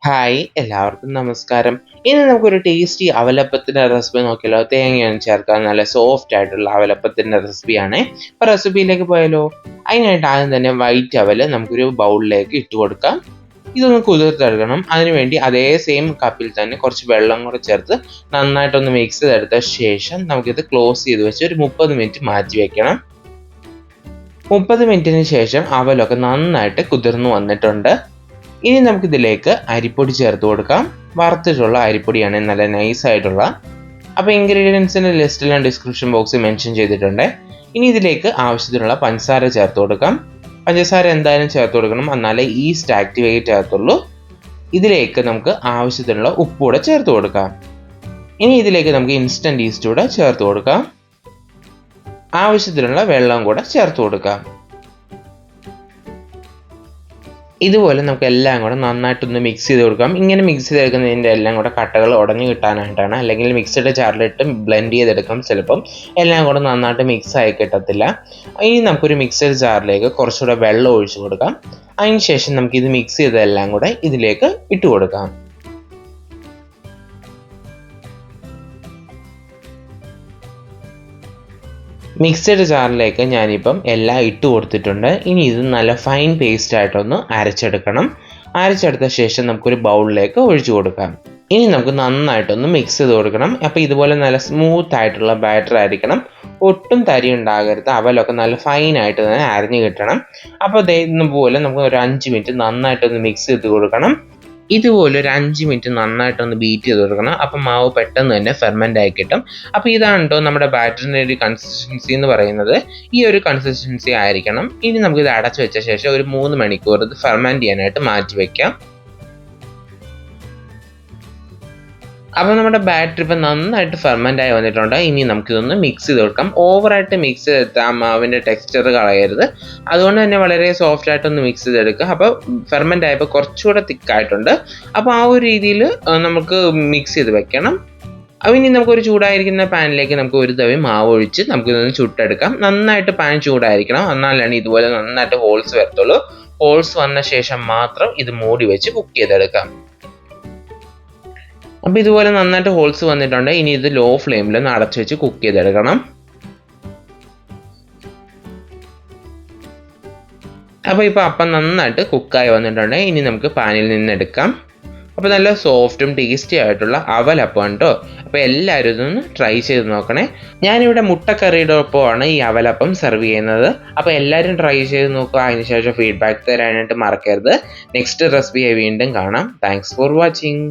Hi എല്ലാവർക്കും നമസ്കാരം. ഇനി നമുക്കൊരു ടേസ്റ്റി അവലപ്പത്തിൻ്റെ റെസിപ്പി നോക്കിയാലോ. തേങ്ങയൊന്നും ചേർക്കാൻ നല്ല സോഫ്റ്റ് ആയിട്ടുള്ള അവലപ്പത്തിൻ്റെ റെസിപ്പിയാണ്. അപ്പോൾ റെസിപ്പിയിലേക്ക് പോയാലോ. അതിനായിട്ട് ആദ്യം തന്നെ വൈറ്റ് അവൽ നമുക്കൊരു ബൗളിലേക്ക് ഇട്ട് കൊടുക്കാം. ഇതൊന്ന് കുതിർത്തെടുക്കണം. അതിനുവേണ്ടി അതേ സെയിം കപ്പിൽ തന്നെ കുറച്ച് വെള്ളം കൂടെ ചേർത്ത് നന്നായിട്ടൊന്ന് മിക്സ് ചെയ്തെടുത്ത ശേഷം നമുക്കിത് ക്ലോസ് ചെയ്ത് വെച്ച് ഒരു 30 മിനിറ്റ് മാറ്റി വെക്കണം. 30 മിനിറ്റിന് ശേഷം അവലൊക്കെ നന്നായിട്ട് കുതിർന്നു വന്നിട്ടുണ്ട്. ഇനി നമുക്കിതിലേക്ക് അരിപ്പൊടി ചേർത്ത് കൊടുക്കാം. വറുത്തിട്ടുള്ള അരിപ്പൊടിയാണ്, നല്ല നൈസായിട്ടുള്ള. അപ്പോൾ ഇൻഗ്രീഡിയൻസിൻ്റെ ലിസ്റ്റ് ഞാൻ ഡിസ്ക്രിപ്ഷൻ ബോക്സിൽ മെൻഷൻ ചെയ്തിട്ടുണ്ട്. ഇനി ഇതിലേക്ക് ആവശ്യത്തിനുള്ള പഞ്ചസാര ചേർത്ത് കൊടുക്കാം. പഞ്ചസാര എന്തായാലും ചേർത്ത് കൊടുക്കണം, എന്നാലേ ഈസ്റ്റ് ആക്ടിവേറ്റ് ആകത്തുള്ളൂ. ഇതിലേക്ക് നമുക്ക് ആവശ്യത്തിനുള്ള ഉപ്പ് കൂടെ ചേർത്ത് കൊടുക്കാം. ഇനി ഇതിലേക്ക് നമുക്ക് ഇൻസ്റ്റൻറ്റ് ഈസ്റ്റ് കൂടെ ചേർത്ത് കൊടുക്കാം. ആവശ്യത്തിനുള്ള വെള്ളം കൂടെ ചേർത്ത് കൊടുക്കാം. ഇതുപോലെ നമുക്ക് എല്ലാം കൂടെ നന്നായിട്ടൊന്ന് മിക്സ് ചെയ്ത് കൊടുക്കാം. ഇങ്ങനെ മിക്സ് ചെയ്തെടുക്കുന്നതിൻ്റെ എല്ലാം കൂടെ കട്ടകൾ ഉടഞ്ഞു കിട്ടാനായിട്ടാണ്. അല്ലെങ്കിൽ മിക്സിയുടെ ജാറിലിട്ട് ബ്ലെൻഡ് ചെയ്തെടുക്കാം. ചിലപ്പം എല്ലാം കൂടെ നന്നായിട്ട് മിക്സ് ആയി കിട്ടത്തില്ല. ഇനി നമുക്കൊരു മിക്സഡ് ജാറിലേക്ക് കുറച്ചുകൂടെ വെള്ളം ഒഴിച്ച് കൊടുക്കാം. അതിന് ശേഷം നമുക്കിത് മിക്സ് ചെയ്തതെല്ലാം കൂടെ ഇതിലേക്ക് ഇട്ട് കൊടുക്കാം. മിക്സഡ് ജാറിലേക്ക് ഞാനിപ്പം എല്ലാം ഇട്ട് കൊടുത്തിട്ടുണ്ട്. ഇനി ഇത് നല്ല ഫൈൻ പേസ്റ്റ് ആയിട്ടൊന്ന് അരച്ചെടുക്കണം. അരച്ചെടുത്ത ശേഷം നമുക്കൊരു ബൗളിലേക്ക് ഒഴിച്ചു കൊടുക്കാം. ഇനി നമുക്ക് നന്നായിട്ടൊന്ന് മിക്സ് ചെയ്ത് കൊടുക്കണം. അപ്പോൾ ഇതുപോലെ നല്ല സ്മൂത്ത് ആയിട്ടുള്ള ബാറ്റർ ആയിരിക്കണം. ഒട്ടും തരി ഉണ്ടാകരുത്. അവലൊക്കെ നല്ല ഫൈനായിട്ട് തന്നെ അരഞ്ഞു കിട്ടണം. അപ്പോൾ ഇതുപോലെ നമുക്ക് ഒരു 5 മിനിറ്റ് നന്നായിട്ടൊന്ന് മിക്സ് ചെയ്ത് കൊടുക്കണം. ഇതുപോലെ ഒരു 5 മിനിറ്റ് നന്നായിട്ടൊന്ന് ബീറ്റ് ചെയ്ത് കൊടുക്കണം. അപ്പം മാവ് പെട്ടെന്ന് തന്നെ ഫെർമെൻ്റ് ആയി കിട്ടും. അപ്പോൾ ഇതാണ് കേട്ടോ നമ്മുടെ ബാറ്ററിൻ്റെ ഒരു കൺസിസ്റ്റൻസി എന്ന് പറയുന്നത്. ഈ ഒരു കൺസിസ്റ്റൻസി ആയിരിക്കണം. ഇനി നമുക്കിത് അടച്ചു വെച്ച ശേഷം ഒരു 3 മണിക്കൂർ ഇത് ഫെർമെൻ്റ് ചെയ്യാനായിട്ട് മാറ്റി വയ്ക്കാം. അപ്പോൾ നമ്മുടെ ബാറ്ററി ഇപ്പം നന്നായിട്ട് ഫെർമെൻ്റ് ആയി വന്നിട്ടുണ്ട്. ഇനി നമുക്കിതൊന്ന് മിക്സ് ചെയ്ത് കൊടുക്കാം. ഓവറായിട്ട് മിക്സ് ചെയ്ത് ആ മാവിൻ്റെ ടെക്സ്ചർ കളയരുത്. അതുകൊണ്ട് തന്നെ വളരെ സോഫ്റ്റ് ആയിട്ടൊന്ന് മിക്സ് ചെയ്തെടുക്കുക. അപ്പോൾ ഫെർമെൻ്റ് ആയപ്പോൾ കുറച്ചുകൂടെ തിക്കായിട്ടുണ്ട്. അപ്പോൾ ആ ഒരു രീതിയിൽ നമുക്ക് മിക്സ് ചെയ്ത് വെക്കണം. അപ്പോൾ ഇനി നമുക്കൊരു ചൂടായിരിക്കുന്ന പാനിലേക്ക് നമുക്ക് ഒരു തവി മാവ് ഒഴിച്ച് നമുക്കിതൊന്ന് ചുട്ടെടുക്കാം. നന്നായിട്ട് പാൻ ചൂടായിരിക്കണം, എന്നാലാണ് ഇതുപോലെ നന്നായിട്ട് ഹോൾസ് വരത്തുള്ളൂ. ഹോൾസ് വന്ന ശേഷം മാത്രം ഇത് മൂടി വെച്ച് കുക്ക് ചെയ്തെടുക്കാം. അപ്പോൾ ഇതുപോലെ നന്നായിട്ട് ഹോൾസ് വന്നിട്ടുണ്ട്. ഇനി ഇത് ലോ ഫ്ലെയിമിൽ ഒന്ന് അടച്ചു വെച്ച് കുക്ക് ചെയ്തെടുക്കണം. അപ്പോൾ ഇപ്പോൾ അപ്പം നന്നായിട്ട് കുക്കായി വന്നിട്ടുണ്ട്. ഇനി നമുക്ക് പാനിൽ നിന്ന് എടുക്കാം. അപ്പോൾ നല്ല സോഫ്റ്റും ടേസ്റ്റി ആയിട്ടുള്ള അവലപ്പം കേട്ടോ. അപ്പോൾ എല്ലാവരും ഇതൊന്ന് ട്രൈ ചെയ്ത് നോക്കണേ. ഞാനിവിടെ മുട്ടക്കറിയുടെ ഒപ്പമാണ് ഈ അവലപ്പം സെർവ് ചെയ്യുന്നത്. അപ്പോൾ എല്ലാവരും ട്രൈ ചെയ്ത് നോക്കുക. അതിനുശേഷം ഫീഡ്ബാക്ക് തരാനായിട്ട് മറക്കരുത്. നെക്സ്റ്റ് റെസിപ്പിയായി വീണ്ടും കാണാം. Thanks for watching.